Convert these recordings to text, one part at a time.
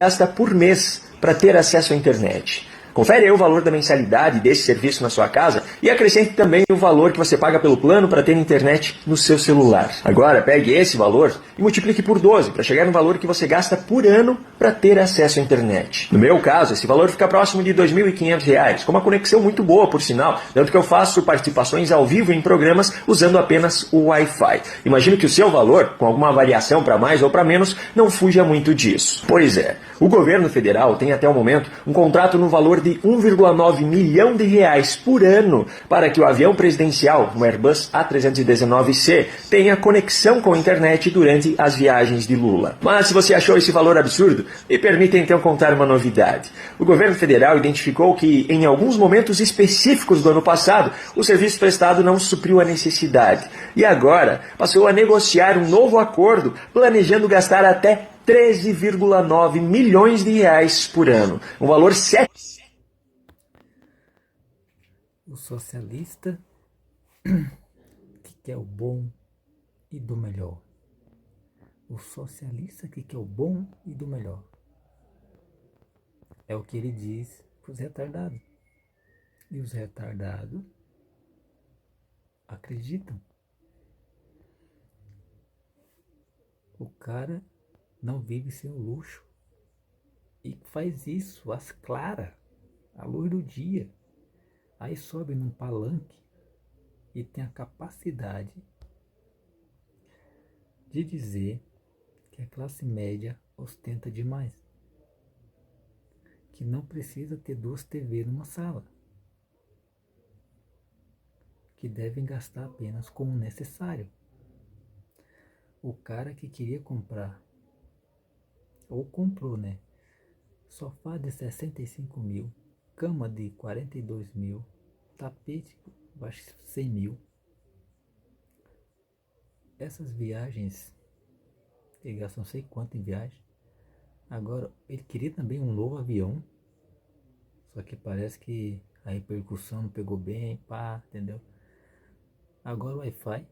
gasta por mês para ter acesso à internet. Confere aí o valor da mensalidade desse serviço na sua casa e acrescente também o valor que você paga pelo plano para ter internet no seu celular. Agora pegue esse valor e multiplique por 12 para chegar no valor que você gasta por ano para ter acesso à internet. No meu caso, esse valor fica próximo de R$ 2.500, com uma conexão muito boa, por sinal, tanto que eu faço participações ao vivo em programas usando apenas o Wi-Fi. Imagino que o seu valor, com alguma variação para mais ou para menos, não fuja muito disso. Pois é, o governo federal tem até o momento um contrato no valor de 1,9 milhão de reais por ano para que o avião presidencial, o Airbus A319C, tenha conexão com a internet durante as viagens de Lula. Mas se você achou esse valor absurdo, me permita então contar uma novidade. O governo federal identificou que, em alguns momentos específicos do ano passado, o serviço prestado não supriu a necessidade. E agora passou a negociar um novo acordo, planejando gastar até 13,9 milhões de reais por ano. Um valor 7. O socialista que quer o bom e do melhor. O socialista que quer o bom e do melhor. É o que ele diz para os retardados. E os retardados acreditam. O cara não vive sem o luxo. E faz isso às claras, à luz do dia. Aí sobe num palanque e tem a capacidade de dizer que a classe média ostenta demais. Que não precisa ter 2 TV numa sala. Que devem gastar apenas com o necessário. O cara que queria comprar, ou comprou, né? Sofá de 65 mil, cama de 42 mil, tapete abaixo de 100 mil. Essas viagens, ele gasta não sei quanto em viagem. Agora, ele queria também um novo avião, só que parece que a repercussão não pegou bem, pá, entendeu? Agora o Wi-Fi,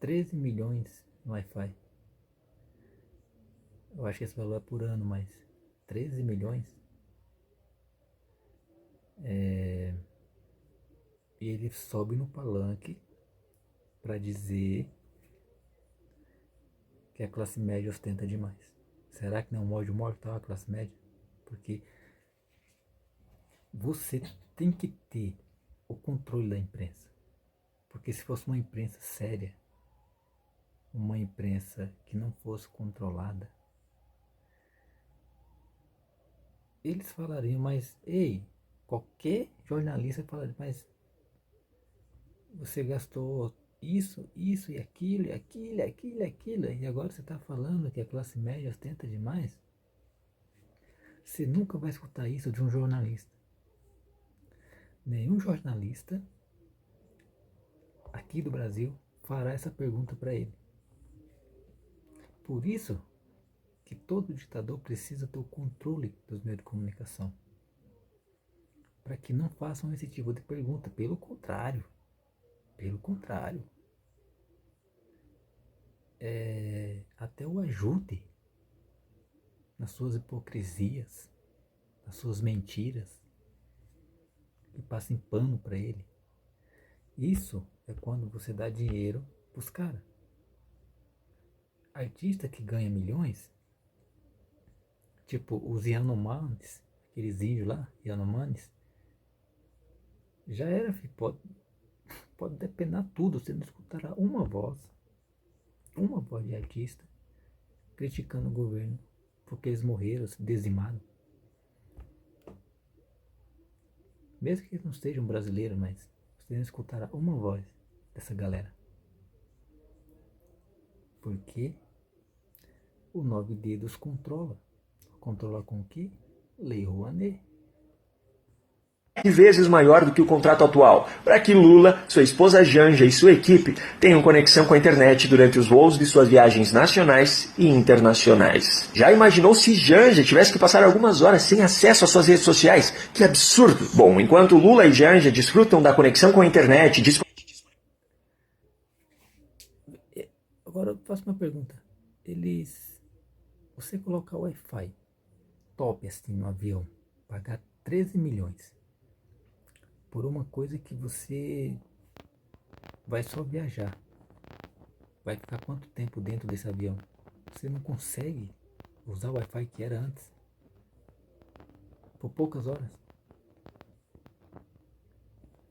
13 milhões no Wi-Fi. Eu acho que esse valor é por ano, mas 13 milhões. E ele sobe no palanque para dizer que a classe média ostenta demais. Será que não é um ódio mortal a classe média? Porque você tem que ter o controle da imprensa. Porque se fosse uma imprensa séria, uma imprensa que não fosse controlada, eles falariam, mas ei, qualquer jornalista falaria, mas você gastou isso e aquilo, e agora você está falando que a classe média ostenta demais? Você nunca vai escutar isso de um jornalista. Nenhum jornalista aqui do Brasil fará essa pergunta para ele. Por isso que todo ditador precisa ter o controle dos meios de comunicação, para que não façam esse tipo de pergunta. Pelo contrário, até o ajude nas suas hipocrisias, nas suas mentiras, e passem pano para ele. Isso é quando você dá dinheiro para os caras. Artista que ganha milhões, tipo os Yanomamis, aqueles índios lá, Yanomamis, já era, filho, pode depenar tudo, você não escutará uma voz de artista criticando o governo, porque eles morreram, se dizimaram. Mesmo que eles não sejam brasileiros, mas você não escutará uma voz dessa galera. Porque o 9 dedos controla. Controla com o quê? Lei Rouanet. Vezes maior do que o contrato atual, para que Lula, sua esposa Janja e sua equipe tenham conexão com a internet durante os voos de suas viagens nacionais e internacionais. Já imaginou se Janja tivesse que passar algumas horas sem acesso às suas redes sociais? Que absurdo! Bom, enquanto Lula e Janja desfrutam da conexão com a internet... Agora eu faço uma pergunta. Você colocar o Wi-Fi top assim no avião, pagar 13 milhões por uma coisa que você vai só viajar. Vai ficar quanto tempo dentro desse avião? Você não consegue usar o Wi-Fi que era antes por poucas horas.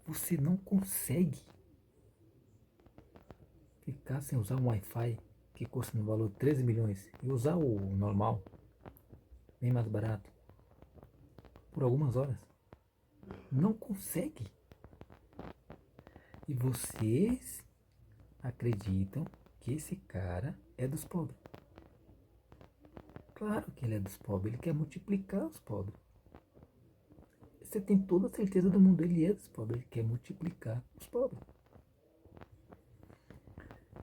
Você não consegue ficar sem usar um Wi-Fi que custa no valor de 13 milhões e usar o normal, bem mais barato, por algumas horas. Não consegue. E vocês acreditam que esse cara é dos pobres. Claro que ele é dos pobres, ele quer multiplicar os pobres. Você tem toda a certeza do mundo, ele é dos pobres, ele quer multiplicar os pobres.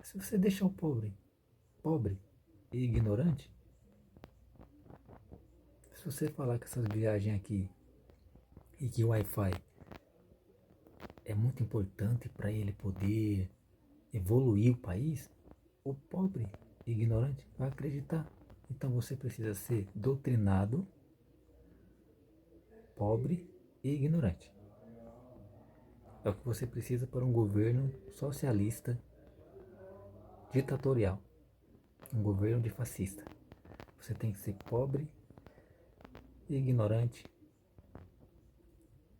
Se você deixar o pobre e ignorante, se você falar que essas viagens aqui e que o Wi-Fi é muito importante para ele poder evoluir o país, o pobre e ignorante vai acreditar. Então você precisa ser doutrinado, pobre e ignorante. É o que você precisa para um governo socialista, ditatorial, um governo de fascista. Você tem que ser pobre, ignorante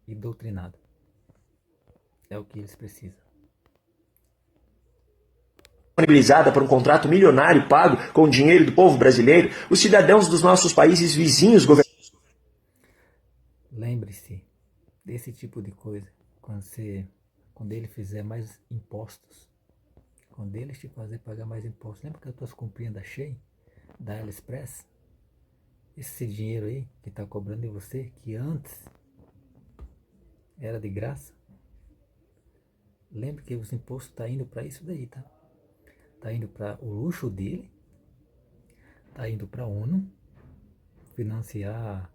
e doutrinado. É o que eles precisam. Disponibilizada por um contrato milionário pago com o dinheiro do povo brasileiro, os cidadãos dos nossos países vizinhos governados. Lembre-se desse tipo de coisa quando ele fizer mais impostos, quando eles te fazer pagar mais impostos. Lembra que as tuas comprinhas da Shein, da AliExpress? Esse dinheiro aí que está cobrando de você, que antes era de graça. Lembre que os impostos estão indo para isso daí, tá? Está indo para o luxo dele, está indo para a ONU financiar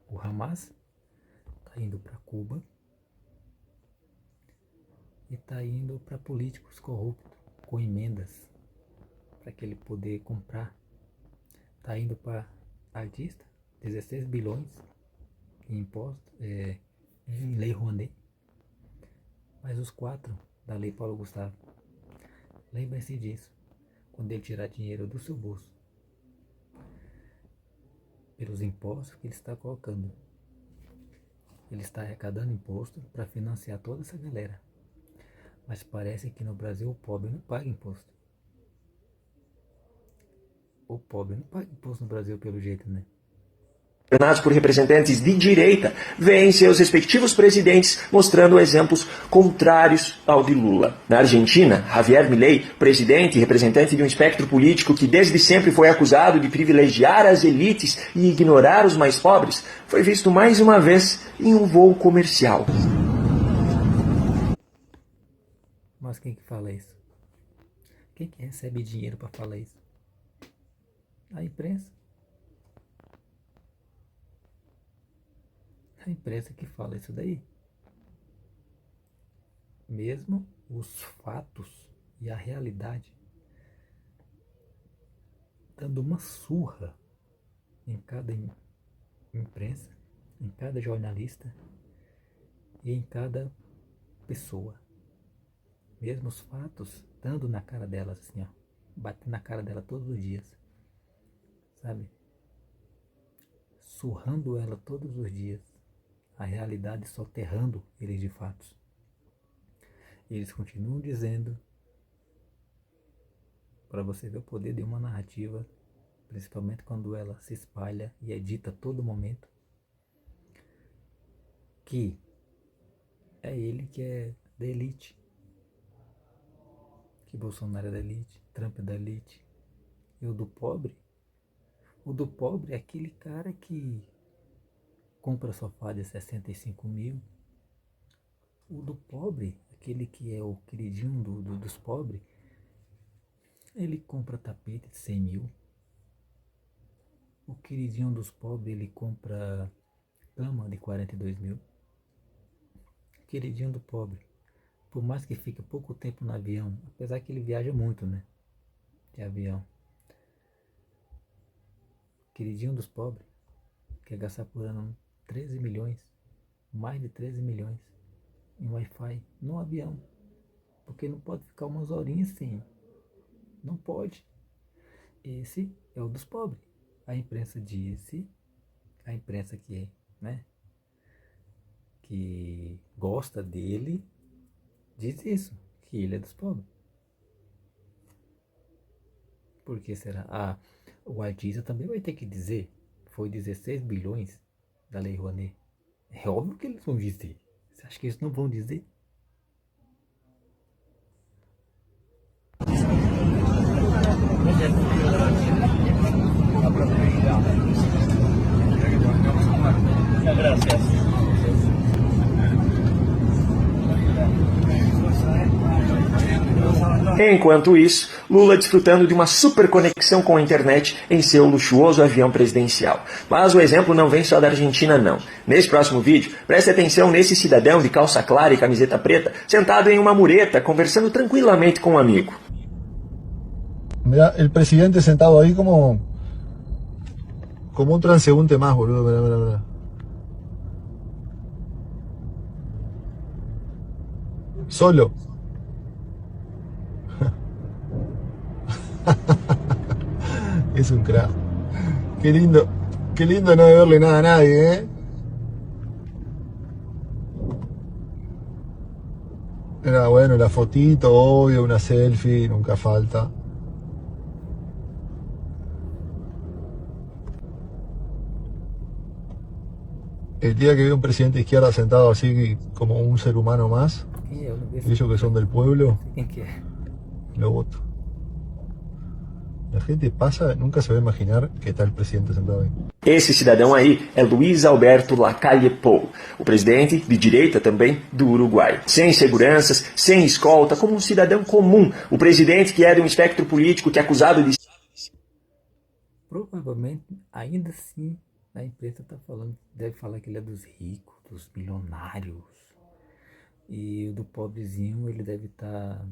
o Hamas, está indo para Cuba e está indo para políticos corruptos com emendas para que ele poder comprar. Está indo para artista, 16 bilhões em impostos, em lei Rouanet, mais os 4 da lei Paulo Gustavo. Lembre-se disso quando ele tirar dinheiro do seu bolso pelos impostos que ele está colocando. Ele está arrecadando imposto para financiar toda essa galera. Mas parece que no Brasil o pobre não paga imposto. O pobre não paga imposto no Brasil pelo jeito, né? Governados por representantes de direita, veem seus respectivos presidentes mostrando exemplos contrários ao de Lula. Na Argentina, Javier Milei, presidente e representante de um espectro político que desde sempre foi acusado de privilegiar as elites e ignorar os mais pobres, foi visto mais uma vez em um voo comercial. Mas quem que fala isso? Quem que recebe dinheiro para falar isso? A imprensa. A imprensa que fala isso daí. Mesmo os fatos e a realidade dando uma surra em cada imprensa, em cada jornalista e em cada pessoa. Mesmo os fatos dando na cara delas assim, ó, batendo na cara dela todos os dias, sabe? Surrando ela todos os dias. A realidade soterrando eles de fatos. E eles continuam dizendo, para você ver o poder de uma narrativa, principalmente quando ela se espalha e é dita a todo momento, que é ele que é da elite, que Bolsonaro é da elite, Trump é da elite. E o do pobre é aquele cara que compra sofá de 65 mil. O do pobre, aquele que é o queridinho dos pobres, ele compra tapete de 100 mil. O queridinho dos pobres, ele compra cama de 42 mil. Queridinho do pobre, por mais que fique pouco tempo no avião, apesar que ele viaja muito, né, de avião, queridinho dos pobres, quer gastar por ano 13 milhões, mais de 13 milhões em Wi-Fi no avião, porque não pode ficar umas horinhas sem, não pode. Esse é o dos pobres. A imprensa disse, a imprensa que, né, que gosta dele, diz isso, que ele é dos pobres. Por que será? O artista também vai ter que dizer, foi 16 bilhões da Lei Rouanet. É óbvio que eles vão dizer. Você acha que eles não vão dizer? Enquanto isso, Lula desfrutando de uma super conexão com a internet em seu luxuoso avião presidencial. Mas o exemplo não vem só da Argentina, não. Nesse próximo vídeo, preste atenção nesse cidadão de calça clara e camiseta preta, sentado em uma mureta, conversando tranquilamente com um amigo. Mirá, el presidente sentado ahí como un transeúnte más, boludo. Mirá, mirá, mirá. Solo. Es un crack. Qué lindo no deberle nada a nadie, ¿eh? Era bueno, la fotito, obvio, una selfie, nunca falta. El día que veo un presidente de izquierda sentado así como un ser humano más, Quem é? Eu não vi ellos que son del pueblo, quem que é. lo voto. La gente pasa, nunca se va a imaginar que está el presidente sentado ahí. Esse cidadão aí é Luiz Alberto Lacalle Pou, o presidente, de direita também, do Uruguai. Sem seguranças, sem escolta, como um cidadão comum, o presidente que é de um espectro político que é acusado de... Provavelmente, ainda assim, a imprensa tá falando, deve falar que ele é dos ricos, dos milionários. E o do pobrezinho, ele deve estar,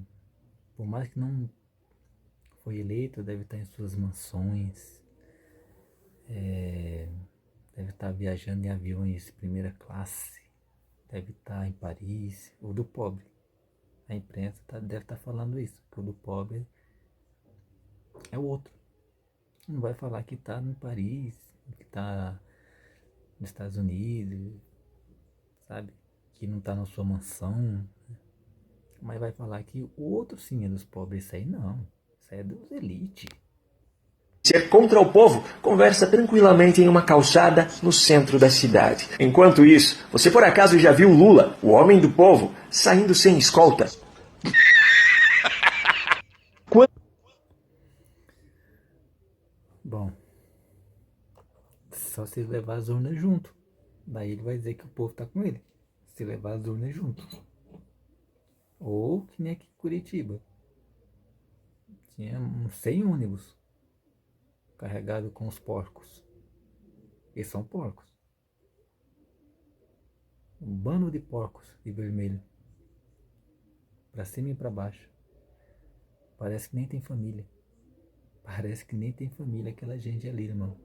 por mais que não foi eleito, deve estar em suas mansões, deve estar viajando em aviões de primeira classe, deve estar em Paris. O do pobre, a imprensa deve estar falando isso, que o do pobre é o outro. Não vai falar que está em Paris, que está nos Estados Unidos, sabe? Que não está na sua mansão. Mas vai falar que o outro sim é dos pobres. Isso aí não. Isso aí é dos elite. ser contra o povo, conversa tranquilamente em uma calçada no centro da cidade. Enquanto isso, você por acaso já viu Lula, o homem do povo, saindo sem escolta? Bom, só se levar as urnas junto. Daí ele vai dizer que o povo tá com ele. Se levar as urnas junto. Ou que nem aqui em Curitiba. Tinha uns 100 ônibus carregados com os porcos. Eles são porcos. Um bando de porcos de vermelho. Pra cima e pra baixo. Parece que nem tem família. Parece que nem tem família aquela gente ali, irmão.